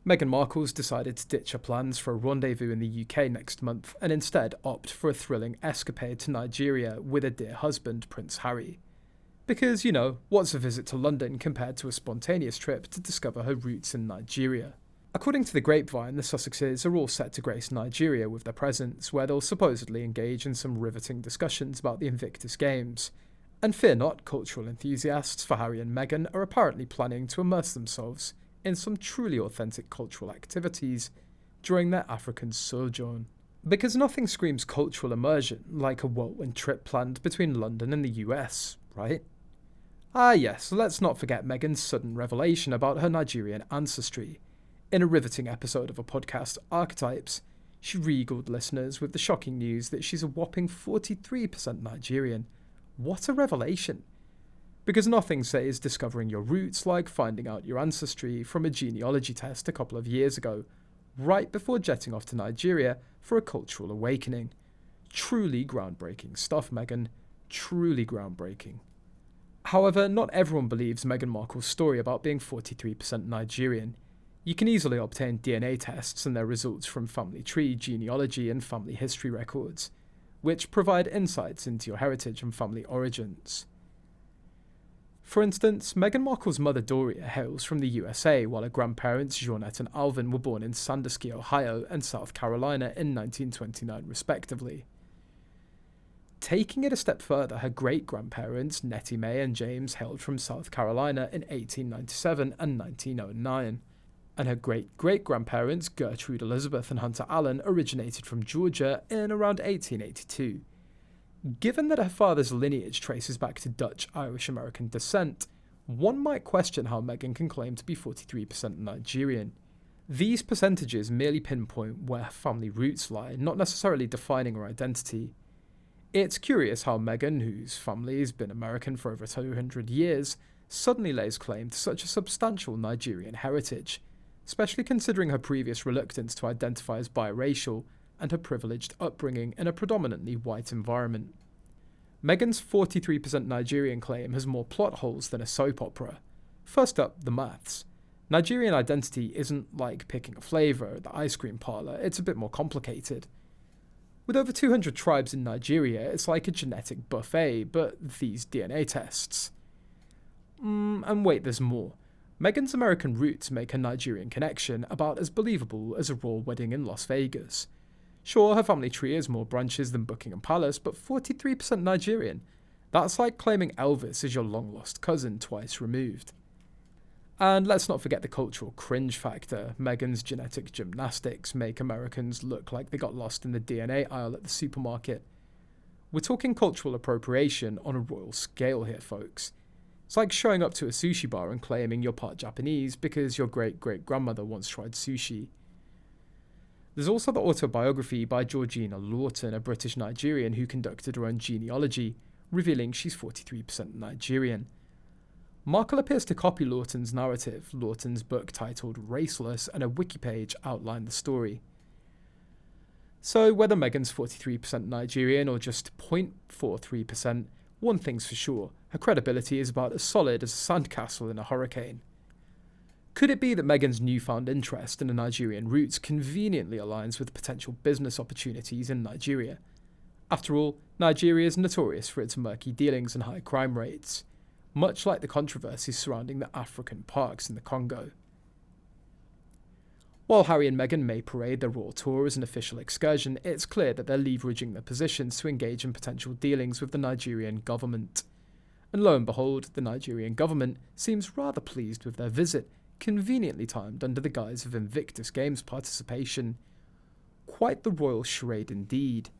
Meghan Markle's decided to ditch her plans for a rendezvous in the UK next month and instead opt for a thrilling escapade to Nigeria with her dear husband, Prince Harry. Because, what's a visit to London compared to a spontaneous trip to discover her roots in Nigeria? According to the grapevine, the Sussexes are all set to grace Nigeria with their presence, where they'll supposedly engage in some riveting discussions about the Invictus Games. And fear not, cultural enthusiasts for Harry and Meghan are apparently planning to immerse themselves in some truly authentic cultural activities during their African sojourn. Because nothing screams cultural immersion like a whirlwind trip planned between London and the US, right? Ah yes, let's not forget Meghan's sudden revelation about her Nigerian ancestry. In a riveting episode of a podcast, Archetypes, she regaled listeners with the shocking news that she's a whopping 43% Nigerian. What a revelation! Because nothing says discovering your roots like finding out your ancestry from a genealogy test a couple of years ago, right before jetting off to Nigeria for a cultural awakening. Truly groundbreaking stuff, Meghan. Truly groundbreaking. However, not everyone believes Meghan Markle's story about being 43% Nigerian. You can easily obtain DNA tests and their results from family tree, genealogy, and family history records, which provide insights into your heritage and family origins. For instance, Meghan Markle's mother Doria hails from the USA, while her grandparents Jeanette and Alvin were born in Sandusky, Ohio, and South Carolina in 1929 respectively. Taking it a step further, her great-grandparents Nettie Mae and James hailed from South Carolina in 1897 and 1909. And her great-great-grandparents Gertrude Elizabeth and Hunter Allen originated from Georgia in around 1882. Given that her father's lineage traces back to Dutch Irish-American descent, one might question how Meghan can claim to be 43% Nigerian. These percentages merely pinpoint where her family roots lie, not necessarily defining her identity. It's curious how Meghan, whose family has been American for over 200 years, suddenly lays claim to such a substantial Nigerian heritage, especially considering her previous reluctance to identify as biracial and her privileged upbringing in a predominantly white environment. Meghan's 43% Nigerian claim has more plot holes than a soap opera. First up, the maths. Nigerian identity isn't like picking a flavour at the ice cream parlour, it's a bit more complicated. With over 200 tribes in Nigeria, it's like a genetic buffet, but these DNA tests. And wait, there's more. Meghan's American roots make her Nigerian connection about as believable as a royal wedding in Las Vegas. Sure, her family tree has more branches than Buckingham Palace, but 43% Nigerian. That's like claiming Elvis is your long-lost cousin twice removed. And let's not forget the cultural cringe factor. Meghan's genetic gymnastics make Americans look like they got lost in the DNA aisle at the supermarket. We're talking cultural appropriation on a royal scale here, folks. It's like showing up to a sushi bar and claiming you're part Japanese because your great-great-grandmother once tried sushi. There's also the autobiography by Georgina Lawton, a British Nigerian who conducted her own genealogy, revealing she's 43% Nigerian. Markle appears to copy Lawton's narrative. Lawton's book titled Raceless and a wiki page outlined the story. So whether Meghan's 43% Nigerian or just 0.43%, one thing's for sure, her credibility is about as solid as a sandcastle in a hurricane. Could it be that Meghan's newfound interest in the Nigerian roots conveniently aligns with potential business opportunities in Nigeria? After all, Nigeria is notorious for its murky dealings and high crime rates, much like the controversies surrounding the African parks in the Congo. While Harry and Meghan may parade their royal tour as an official excursion, it's clear that they're leveraging their positions to engage in potential dealings with the Nigerian government. And lo and behold, the Nigerian government seems rather pleased with their visit, conveniently timed under the guise of Invictus Games participation. Quite the royal charade indeed.